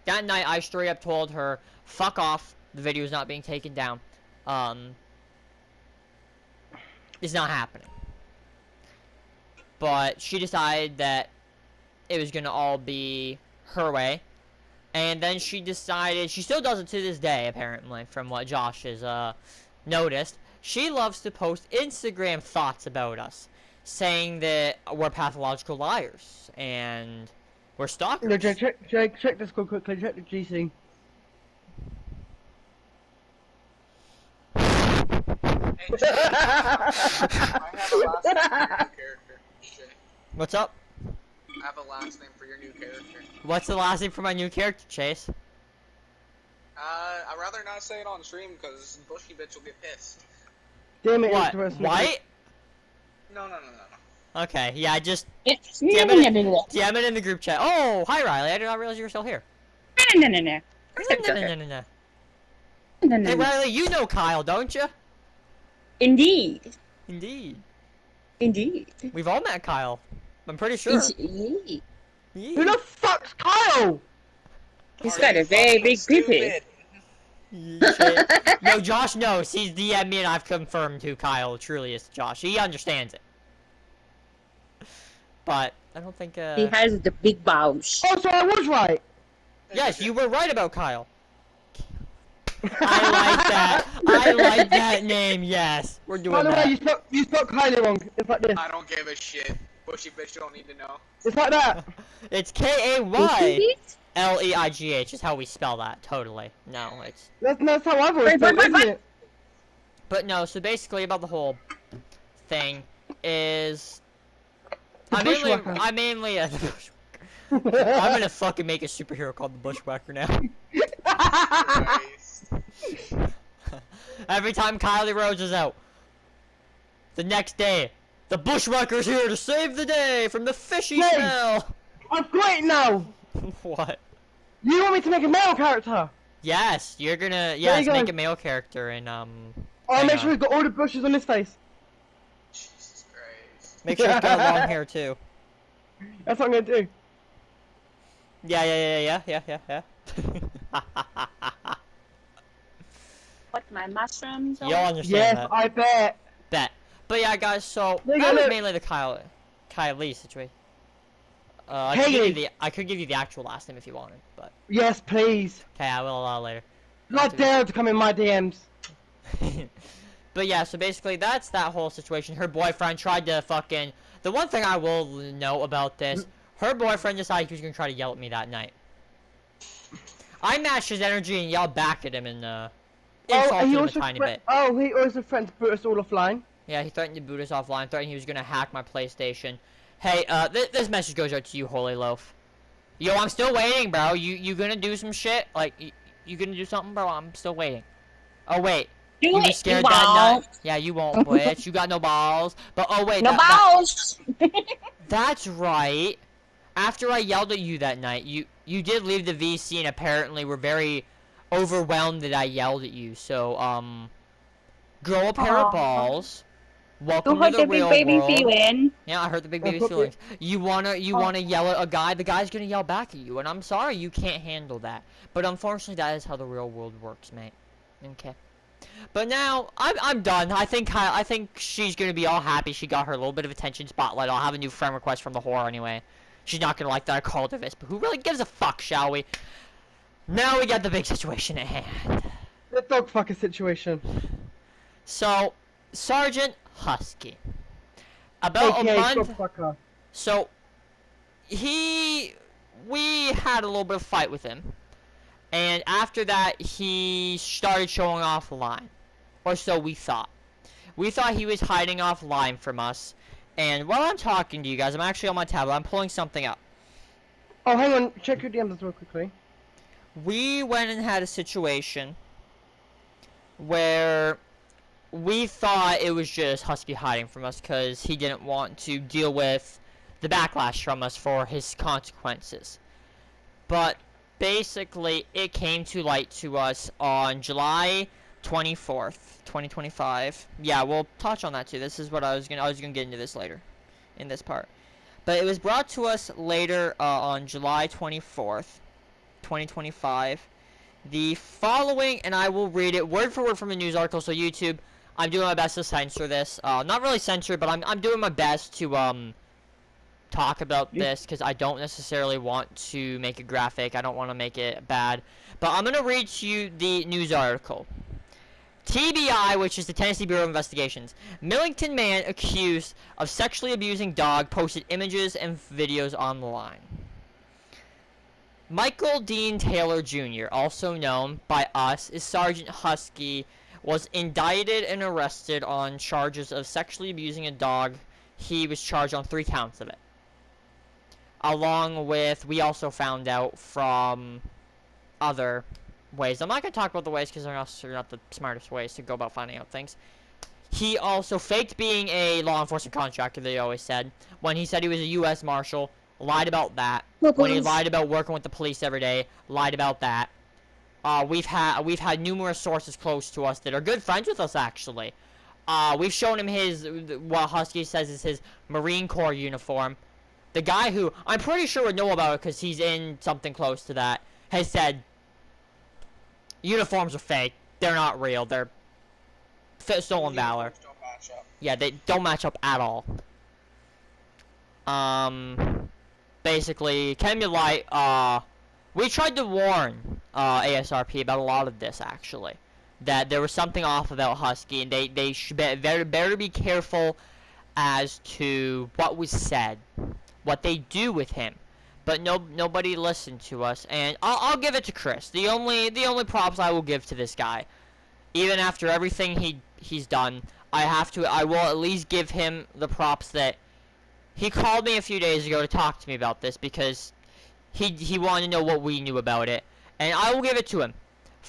That night, I straight up told her, fuck off, the video is not being taken down. It's not happening. But she decided that it was gonna all be her way, and then she decided, she still does it to this day apparently, from what Josh has noticed, she loves to post Instagram thoughts about us, saying that we're pathological liars, and we're stalkers. No, check this quickly, check the GC. Hey, Jay, I have a last name for your new character. Jay. What's up? I have a last name for your new character. What's the last name for my new character, Chase? I'd rather not say it on stream because Bushy Bitch will get pissed. Damn it, What? interesting. White? No. Okay, yeah, I just No. DM it in the group chat. Oh, hi Riley, I did not realize you were still here. No. No. Hey Riley, you know Kyle, don't you? Indeed. Indeed. Indeed. We've all met Kyle. I'm pretty sure. Indeed. Who the fuck's Kyle? He's got a very big pee-pee. No, Josh knows. He's DM'd me and I've confirmed who Kyle truly is to Josh. He understands it. But, I don't think, He has the big bows. Oh, so I was right. Yes, you were right about Kyle. I like that. I like that name, yes. We're doing By the that. way, you spelled Kyleigh wrong. It's like this. I don't give a shit. Bushy Bitch don't need to know. It's like that. It's K-A-Y-L-E-I-G-H is how we spell that, totally. No, it's... That's how I've always spelled it, isn't it? But no, so basically about the whole thing is... I mainly I'm gonna fucking make a superhero called the Bushwhacker now. Nice. Every time Kyleigh Rose is out, the next day, the Bushwhacker's here to save the day from the fishy Hey! smell. I've got it now! What? You want me to make a male character? Yes, you're gonna you go. make a male character and I'll hang make on. sure he's got all the bushes on his face. Jesus Christ. Make sure he's got long hair too. That's what I'm gonna do. Yeah. What, my mushrooms? You'll understand Yes, that. I bet. Bet. But yeah, guys. So There you that go, was look. mainly the Kyleigh situation. I could give you the actual last name if you wanted, but Yes, please. okay, I will later. Not dare to come in my DMs. But yeah, so basically that's that whole situation. Her boyfriend tried to fucking. The one thing I will know about this, her boyfriend decided he was gonna try to yell at me that night. I matched his energy and yelled back at him and insulted him a tiny bit. Oh, he also threatened to put us all offline. Yeah, he threatened to boot us offline, threatened he was gonna hack my PlayStation. Hey, this message goes out to you, Holy Loaf. Yo, I'm still waiting, bro. You gonna do some shit? Like, you gonna do something, bro? I'm still waiting. Oh, wait. Do You be it, scared you that night? won't. Yeah, you won't, bitch. You got no balls. But, oh, wait. No balls! That's right. After I yelled at you that night, you did leave the VC and apparently were very overwhelmed that I yelled at you. So, grow a pair of Aw. balls. Welcome Don't hurt to the the real big baby world. feeling. Yeah, I hurt the big That's baby's okay. feelings. You wanna yell at a guy, the guy's gonna yell back at you, and I'm sorry you can't handle that. But unfortunately, that is how the real world works, mate. Okay. But now I'm done. I think she's gonna be all happy. She got her little bit of attention spotlight. I'll have a new friend request from the whore anyway. She's not gonna like that I called her this, but who really gives a fuck, shall we? Now we got the big situation at hand. The dog fucker situation. So, Sergeant Husky. About AKA a month. dog fucker. So, we had a little bit of fight with him. And after that, he started showing off line. Or so we thought. We thought he was hiding offline from us. And while I'm talking to you guys, I'm actually on my tablet. I'm pulling something up. Oh, hang on. Check your DMs real quickly. We went and had a situation where we thought it was just Husky hiding from us because he didn't want to deal with the backlash from us for his consequences. But basically, it came to light to us on July 24th, 2025. Yeah, we'll touch on that too. This is what I was gonna get into this later, in this part. But it was brought to us later on July 24th, 2025. The following, and I will read it word for word from the news article. So YouTube, I'm doing my best to censor this. Not really censor, but I'm doing my best to talk about this because I don't necessarily want to make it graphic. I don't want to make it bad. But I'm gonna read to you the news article. TBI, which is the Tennessee Bureau of Investigations. Millington man accused of sexually abusing dog posted images and videos online. Michael Dean Taylor Jr., also known by us as Sergeant Husky, was indicted and arrested on charges of sexually abusing a dog. He was charged on 3 counts of it. Along with, we also found out from other ways. I'm not going to talk about the ways because they're not the smartest ways to go about finding out things. He also faked being a law enforcement contractor, they always said. When he said he was a U.S. Marshal, lied about that. When he lied about working with the police every day, lied about that. We've had numerous sources close to us that are good friends with us, actually. We've shown him what Husky says is his Marine Corps uniform. The guy who, I'm pretty sure would know about it because he's in something close to that, has said, uniforms are fake. They're not real. They're stolen valor. Don't match up. Yeah, they don't match up at all. Basically, Ken Light, we tried to warn ASRP about a lot of this, actually. That there was something off about Husky, and they should better be careful as to what was said, what they do with him. But nobody listened to us, and I'll give it to Chris. The only props I will give to this guy, even after everything he's done, I will at least give him the props that he called me a few days ago to talk to me about this, because He wanted to know what we knew about it, and I will give it to him.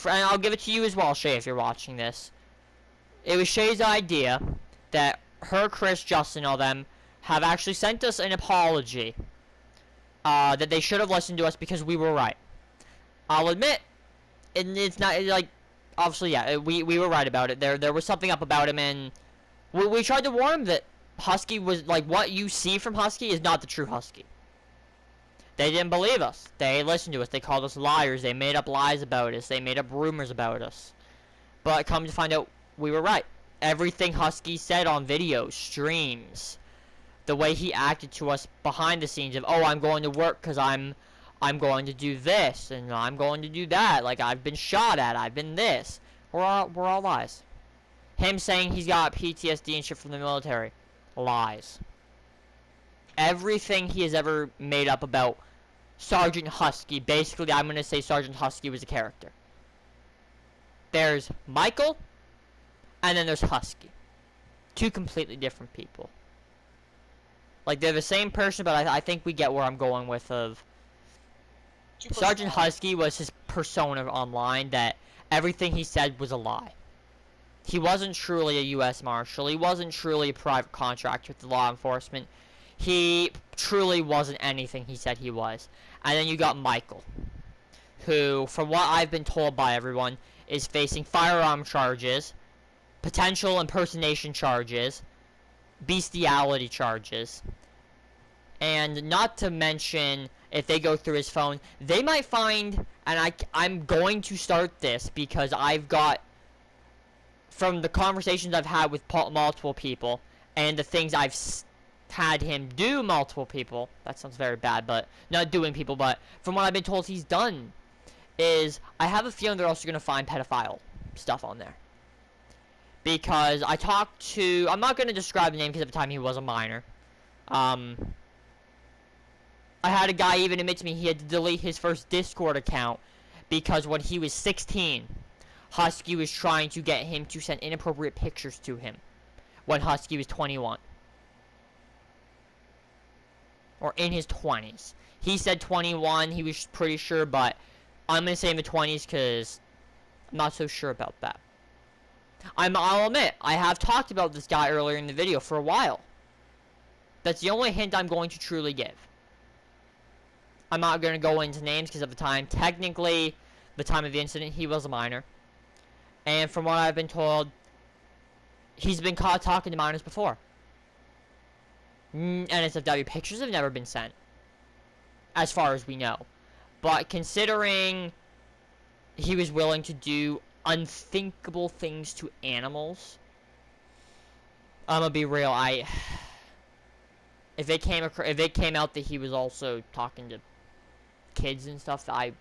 And I'll give it to you as well, Shay, if you're watching this. It was Shay's idea that her, Chris, Justin, all them have actually sent us an apology. That they should have listened to us because we were right. I'll admit, it's not like, obviously, yeah, we were right about it. There was something up about him, and we tried to warn him that Husky was, like, what you see from Husky is not the true Husky. They didn't believe us. They listened to us. They called us liars. They made up lies about us. They made up rumors about us. But come to find out, we were right. Everything Husky said on videos, streams, the way he acted to us behind the scenes of, oh, I'm going to work because I'm going to do this, and I'm going to do that. Like, I've been shot at. I've been this. We're all lies. Him saying he's got PTSD and shit from the military. Lies. Everything he has ever made up about Sergeant Husky, basically, I'm going to say Sergeant Husky was a character. There's Michael, and then there's Husky. Two completely different people. Like, they're the same person, but I think we get where I'm going with of... Sergeant Husky was his persona online, that everything he said was a lie. He wasn't truly a U.S. Marshal. He wasn't truly a private contractor with the law enforcement. He truly wasn't anything he said he was. And then you got Michael, who, from what I've been told by everyone, is facing firearm charges, potential impersonation charges, bestiality charges, and not to mention, if they go through his phone, they might find, and I'm going to start this because I've got, from the conversations I've had with multiple people, and the things I've had him do multiple people, that sounds very bad, but not doing people, but from what I've been told he's done, is I have a feeling they're also going to find pedophile stuff on there. Because I talked to, I'm not going to describe the name because at the time he was a minor. I had a guy even admit to me he had to delete his first Discord account because when he was 16, Husky was trying to get him to send inappropriate pictures to him when Husky was 21. Or in his 20s. He said 21, he was pretty sure, but I'm going to say in the 20s because I'm not so sure about that. I'll admit, I have talked about this guy earlier in the video for a while. That's the only hint I'm going to truly give. I'm not going to go into names because at the time, technically, the time of the incident, he was a minor. And from what I've been told, he's been caught talking to minors before. NSFW pictures have never been sent, as far as we know. But considering he was willing to do unthinkable things to animals, I'm gonna be real. If it came out that he was also talking to kids and stuff, I'm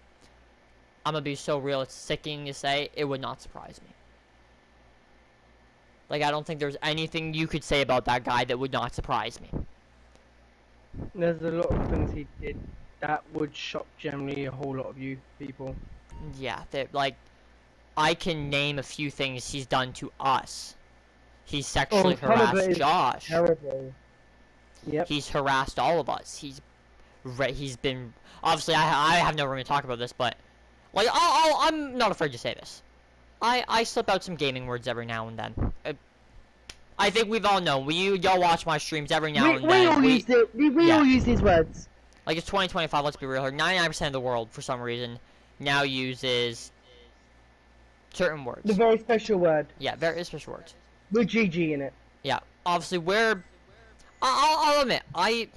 gonna be so real. It's sickening to say. It would not surprise me. Like, I don't think there's anything you could say about that guy that would not surprise me. There's a lot of things he did that would shock generally a whole lot of you people. Yeah, like, I can name a few things he's done to us. He's sexually harassed Josh. Terrible. Yep. He's harassed all of us. He's been, obviously I have no room to talk about this, but like I'm not afraid to say this. I slip out some gaming words every now and then. I think we've all known. Y'all watch my streams every now and then. We all use these words. Like, it's 2025, let's be real here. 99% of the world, for some reason, now uses certain words. The very special word. Yeah, very special words. With GG in it. Yeah, obviously I'll admit, I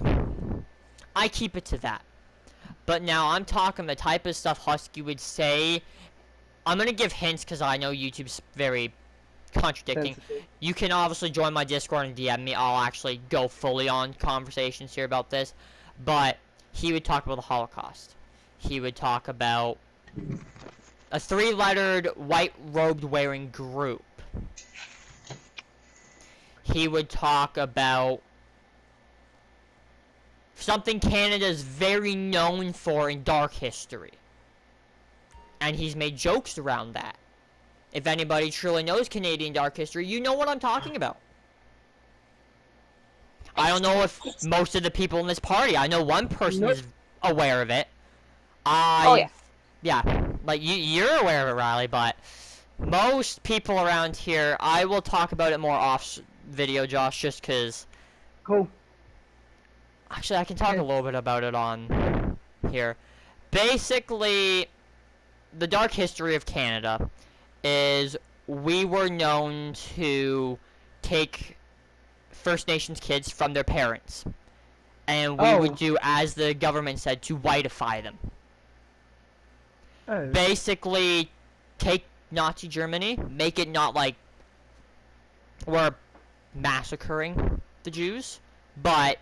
keep it to that. But now I'm talking the type of stuff Husky would say. I'm gonna give hints because I know YouTube's very contradicting. Sensitive. You can obviously join my Discord and DM me. I'll actually go fully on conversations here about this. But he would talk about the Holocaust. He would talk about a 3-lettered white robed wearing group. He would talk about something Canada's very known for in dark history. And he's made jokes around that. If anybody truly knows Canadian dark history, you know what I'm talking about. I don't know if most of the people in this party, I know one person is aware of it, Oh yeah. Yeah, like you're aware of it, Riley, but most people around here, I will talk about it more off video, Josh, just because. Cool. Actually, I can talk a little bit about it on here. Basically, the dark history of Canada is we were known to take First Nations kids from their parents, and we would do as the government said to whiteify them. Basically, take Nazi Germany, make it not like we're massacring the Jews, but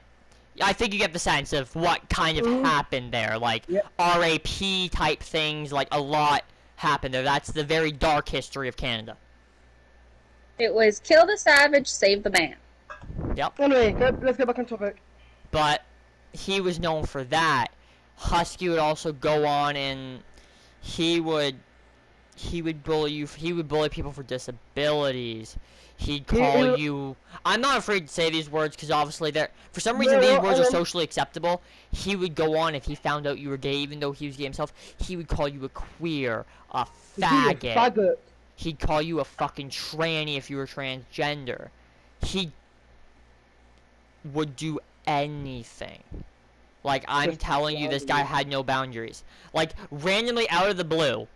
I think you get the sense of what kind of happened there, like RAP type things, like a lot happened there. That's the very dark history of Canada. It was kill the savage, save the man. Yep. Anyway, let's get back on topic. But he was known for that. Husky would also go on and he would bully you. He would bully people for disabilities. He'd call you. I'm not afraid to say these words because obviously for some reason these words are socially acceptable. He would go on if he found out you were gay, even though he was gay himself. He would call you a queer, a faggot. He'd call you a fucking tranny if you were transgender. He would do anything. Like, I'm telling you, this guy had no boundaries. Like, randomly out of the blue,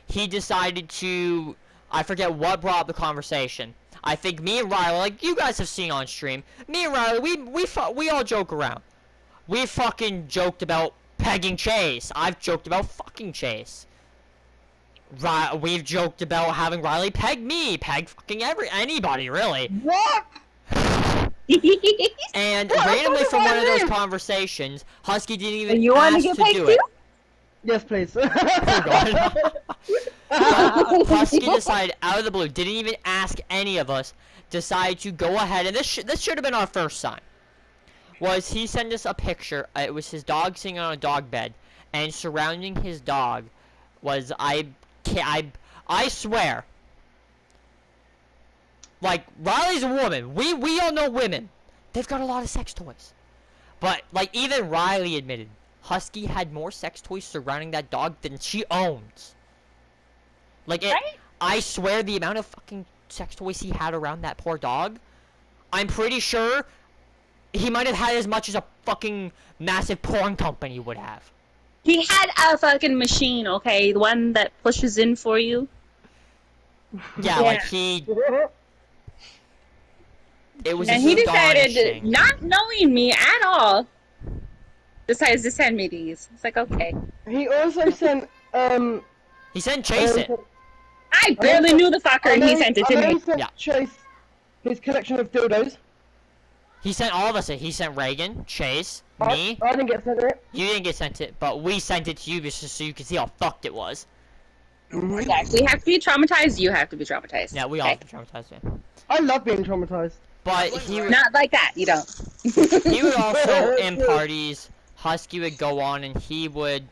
he decided to, I forget what brought up the conversation. I think me and Riley, like you guys have seen on stream, me and Riley, we all joke around. We fucking joked about pegging Chase. I've joked about fucking Chase. We've joked about having Riley peg me, peg fucking anybody, really. What? And randomly from one of those conversations, Husky didn't even you want ask to get to pegged do too? it. Yes, please. Husky decided out of the blue, didn't even ask any of us, decided to go ahead, and this should have been our first sign. Was he sent us a picture? It was his dog sitting on a dog bed, and surrounding his dog was I swear. Like, Riley's a woman. We all know women. They've got a lot of sex toys. But, like, even Riley admitted, Husky had more sex toys surrounding that dog than she owns. Like, I swear the amount of fucking sex toys he had around that poor dog, I'm pretty sure he might have had as much as a fucking massive porn company would have. He had a fucking machine, okay? The one that pushes in for you. Yeah, like he... It was and he decided, not knowing me at all, decides to send me these. It's like, okay. He also sent, he sent Chase it. I barely knew the fucker and he sent it to me. He sent Chase his collection of dildos. He sent all of us it. He sent Reagan, Chase, me. I didn't get sent it. You didn't get sent it, but we sent it to you just so you could see how fucked it was. Yes, we have to be traumatized. You have to be traumatized. Yeah, we all have to be traumatized, yeah. I love being traumatized. But he would... Not like that, you don't. He would also, in parties, Husky would go on and he would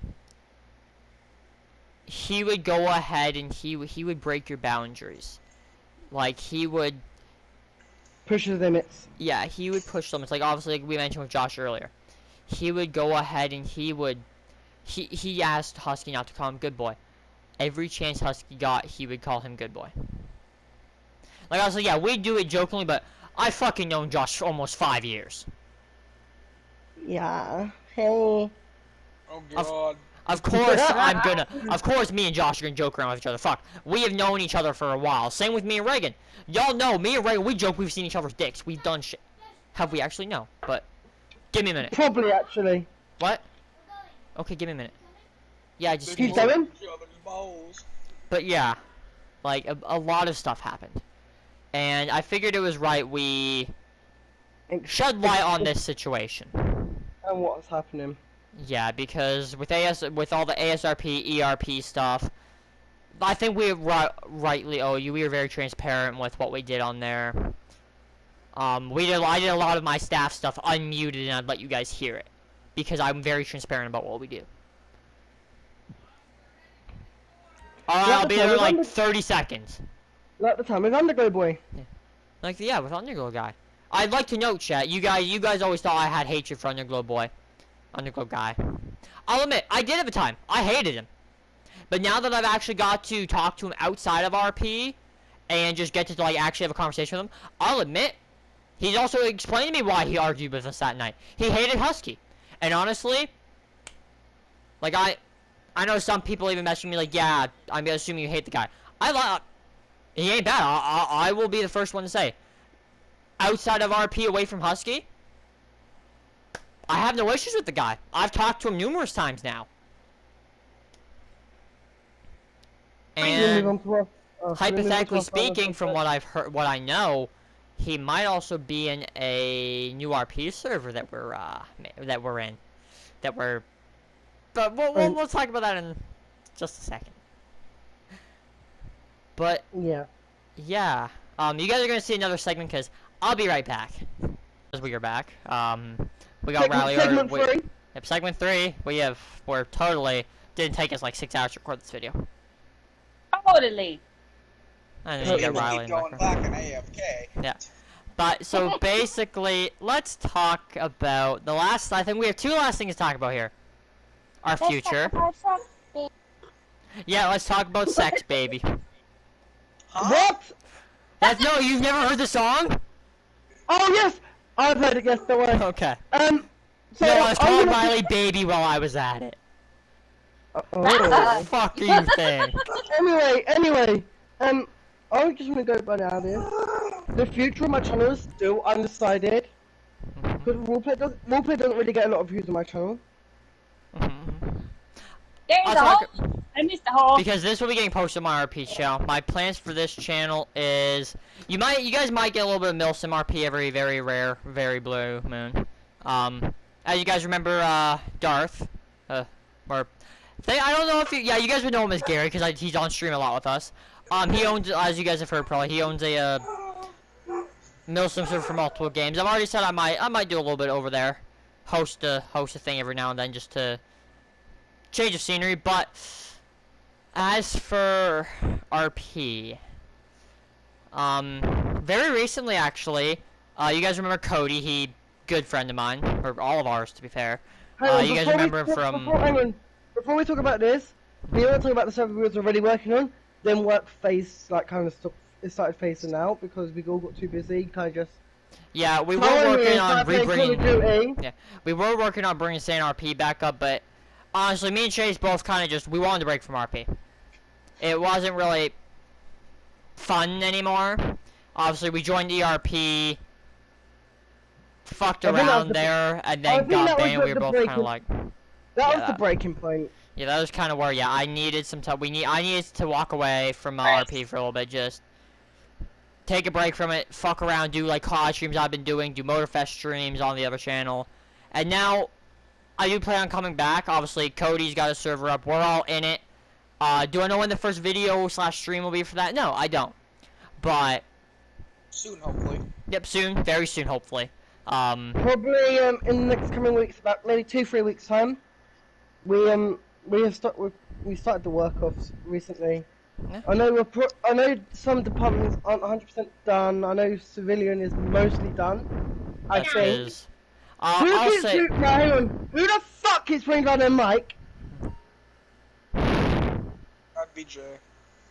go ahead and he would break your boundaries. Like, he would... Push the limits. Yeah, he would push limits. Like, obviously, like we mentioned with Josh earlier. He would go ahead and he would... He asked Husky not to call him good boy. Every chance Husky got, he would call him good boy. Like, obviously, yeah, we do it jokingly, but I fucking known Josh for almost 5 years. Yeah. Hey. Oh, God. Of course me and Josh are gonna joke around with each other. Fuck. We have known each other for a while. Same with me and Reagan. Y'all know, me and Reagan, we joke we've seen each other's dicks. We've done shit. Have we actually? No. But, give me a minute. Probably, actually. What? Okay, give me a minute. Yeah, just... Keep going? But yeah. Like, a lot of stuff happened. And I figured it was right we shed light on this situation. And what's happening? Yeah, because with all the ASRP, ERP stuff, I think we rightly owe you. We were very transparent with what we did on there. I did a lot of my staff stuff unmuted, and I'd let you guys hear it because I'm very transparent about what we do. Alright, I'll be there in like 30 seconds. Like the time with Underglow Boy. Yeah. Like, yeah, with Underglow Guy. I'd like to note, chat, you guys always thought I had hatred for Underglow Boy. Underglow Guy. I'll admit, I did at the time. I hated him. But now that I've actually got to talk to him outside of RP and just get to like actually have a conversation with him, I'll admit, he's also explained to me why he argued with us that night. He hated Husky. And honestly, like I know some people even messaging me like, yeah, I'm assuming you hate the guy. He ain't bad. I will be the first one to say, outside of RP, away from Husky, I have no issues with the guy. I've talked to him numerous times now. And hypothetically speaking, from what I've heard, what I know, he might also be in a new RP server that we're in. But we'll talk about that in just a second. But yeah. You guys are gonna see another segment because I'll be right back. As we are back, we got Riley. Segment 3. Yep, segment 3. We're totally didn't take us like 6 hours to record this video. Totally. And then you got Riley. Going back in AFK. Yeah. But so basically, let's talk about the last. I think we have 2 last things to talk about here. Our future. Yeah, let's talk about sex, baby. Huh? What? No, you've never heard the song? Oh yes, I've heard it. Yes, don't worry. Okay. So no, I was calling Riley baby while I was at it. Oh. Fuck are you saying? Anyway, I just want to go by now this. The future of my channel is still undecided. Because roleplay doesn't really get a lot of views on my channel. There's a hole. I missed the hole. Because this will be getting posted on my RP channel. My plans for this channel is you guys might get a little bit of Milsim RP every very rare, very blue moon. As you guys remember, Darth, I don't know if you guys would know him as Gary because he's on stream a lot with us. He owns, as you guys have heard probably, he owns a Milsim server for multiple games. I've already said I might do a little bit over there, host a thing every now and then just to change of scenery. But as for RP, very recently actually, you guys remember Cody? Good friend of mine, or all of ours to be fair. You guys remember him from. Before we talk about this, we want to talk about the server we was already working on. Then work phase it started phasing out because we all got too busy. Kind of just. Yeah, we were working on rebringing. Yeah, we were working on bringing Sand RP back up, but honestly, me and Chase both kind of we wanted to break from RP. It wasn't really fun anymore. Obviously, we joined ERP, fucked around there, and then got banned. We were both kind of like. That was the breaking point. Yeah, that was kind of where I needed some time. I needed to walk away from RP for a little bit, just take a break from it, fuck around, do like COD streams I've been doing, do Motorfest streams on the other channel, and now I do plan on coming back. Obviously, Cody's got a server up. We're all in it. Do I know when the first video / stream will be for that? No, I don't. But soon, hopefully. Yep, soon, very soon, hopefully. Probably in the next coming weeks, about maybe 2-3 weeks time. We started the work off recently. Yeah. I know some departments aren't 100% done. I know civilian is mostly done. I think. Hang on. Who the fuck is bringing on their mic? That'd be Jay.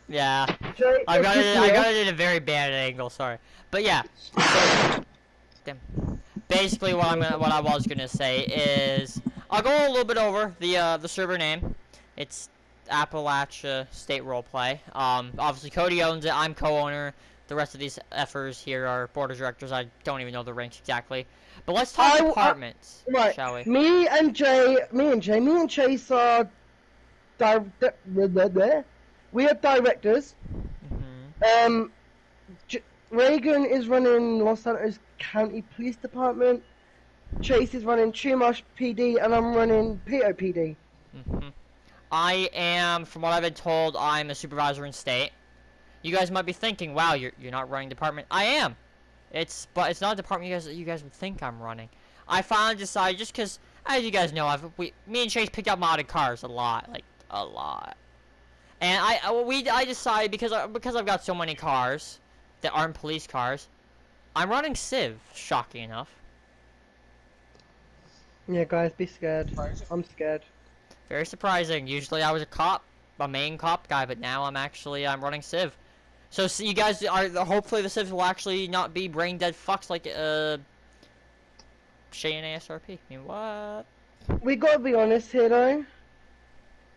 Yeah. Jay, I got it at a very bad angle. Sorry, but yeah. So, basically, what I was gonna say is I'll go a little bit over the server name. It's Appalachia State Roleplay. Obviously Cody owns it. I'm co-owner. The rest of these effers here are board of directors. I don't even know the ranks exactly. But let's talk departments, shall we? Me and Chase are we are directors. Reagan is running Los Santos County Police Department. Chase is running Chumash PD, and I'm running POPD. I am, from what I've been told, I'm a supervisor in state. You guys might be thinking, wow, you're not running department. I am. But it's not a department you guys would think I'm running. I finally decided, just because, as you guys know, me and Chase picked up modded cars a lot, and I decided because I've got so many cars that aren't police cars, I'm running Civ. Shocking enough. Yeah, guys, be scared. I'm scared. Very surprising. Usually I was a main cop guy, but now I'm running Civ. So you guys are hopefully the Civs will actually not be brain dead fucks like Shay and ASRP. I mean, what? We gotta be honest here though.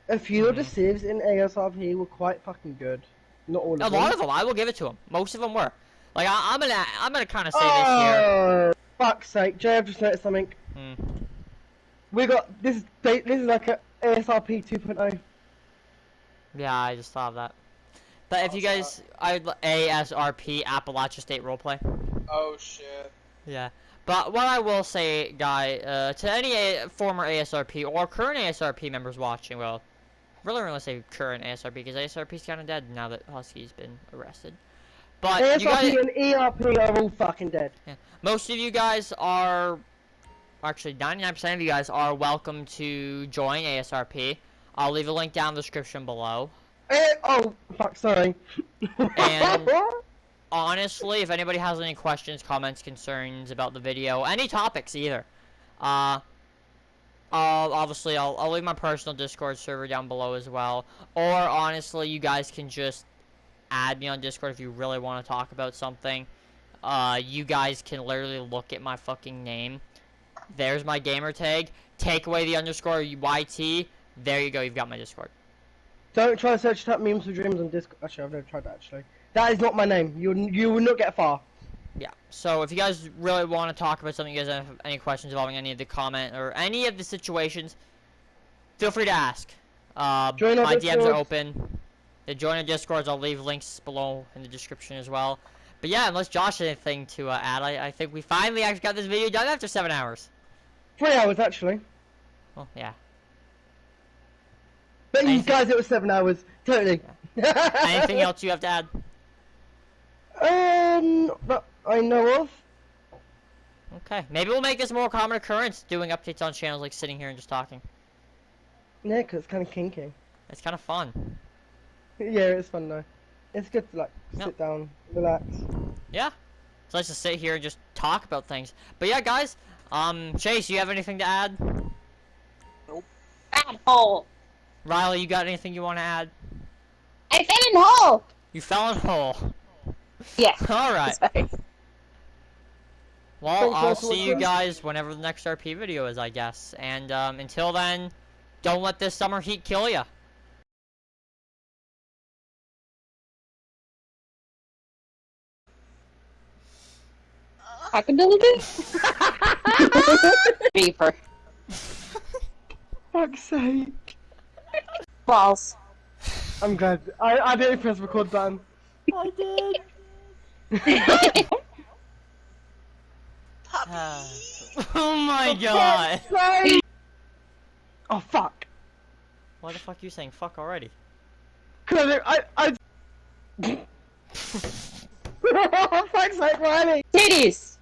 A few of the civs in ASRP were quite fucking good. Not all of them. A lot of them, I will give it to them. Most of them were. Like I'm gonna kind of say this here. Oh, fuck's sake! Jay, I've just noticed something. We got this. This is like a ASRP 2.0. Yeah, I just thought of that. But if you guys, ASRP Appalachia State roleplay. Oh shit. Yeah. But what I will say, guy, to any former ASRP or current ASRP members watching, well, really want to say current ASRP because ASRP's kind of dead now that Husky's been arrested. But ASRP you guys, and ERP are all fucking dead. yeah, most of you guys are, actually 99% of you guys are welcome to join ASRP. I'll leave a link down in the description below. Oh, fuck, sorry. And honestly, if anybody has any questions, comments, concerns about the video, any topics either, obviously I'll leave my personal Discord server down below as well. Or honestly, you guys can just add me on Discord if you really want to talk about something. You guys can literally look at my fucking name. There's my gamer tag. Take away the underscore YT. There you go. You've got my Discord. Don't try to search up memes for dreams on Discord. Actually, I've never tried that. Actually, that is not my name. You will not get far. Yeah. So if you guys really want to talk about something, you guys have any questions involving any of the comment or any of the situations, feel free to ask. My DMs are open. To join the Discords, I'll leave links below in the description as well. But yeah, unless Josh has anything to add, I think we finally actually got this video done after 7 hours. 3 hours actually. Well, yeah. But you guys, it was 7 hours. Totally. Yeah. Anything else you have to add? That I know of. Okay. Maybe we'll make this a more common occurrence, doing updates on channels, like sitting here and just talking. Yeah, because it's kind of kinky. It's kind of fun. Yeah, it's fun though. It's good to like sit down, relax. Yeah. It's nice to sit here and just talk about things. But yeah, guys. Chase, you have anything to add? Nope. Bad hole. Riley, you got anything you want to add? I fell in hole. You fell in a hole. Yeah. Alright. Sorry. Well, I'll see you guys whenever the next RP video is, I guess. And until then, don't let this summer heat kill ya. Cock-a-doodle-doo. Beaver. Fuck's sake. Balls. I'm glad. I didn't press record button. I did. Oh my god. Oh fuck. Why the fuck are you saying fuck already? Cause I fuck's sake, Riley. Titties.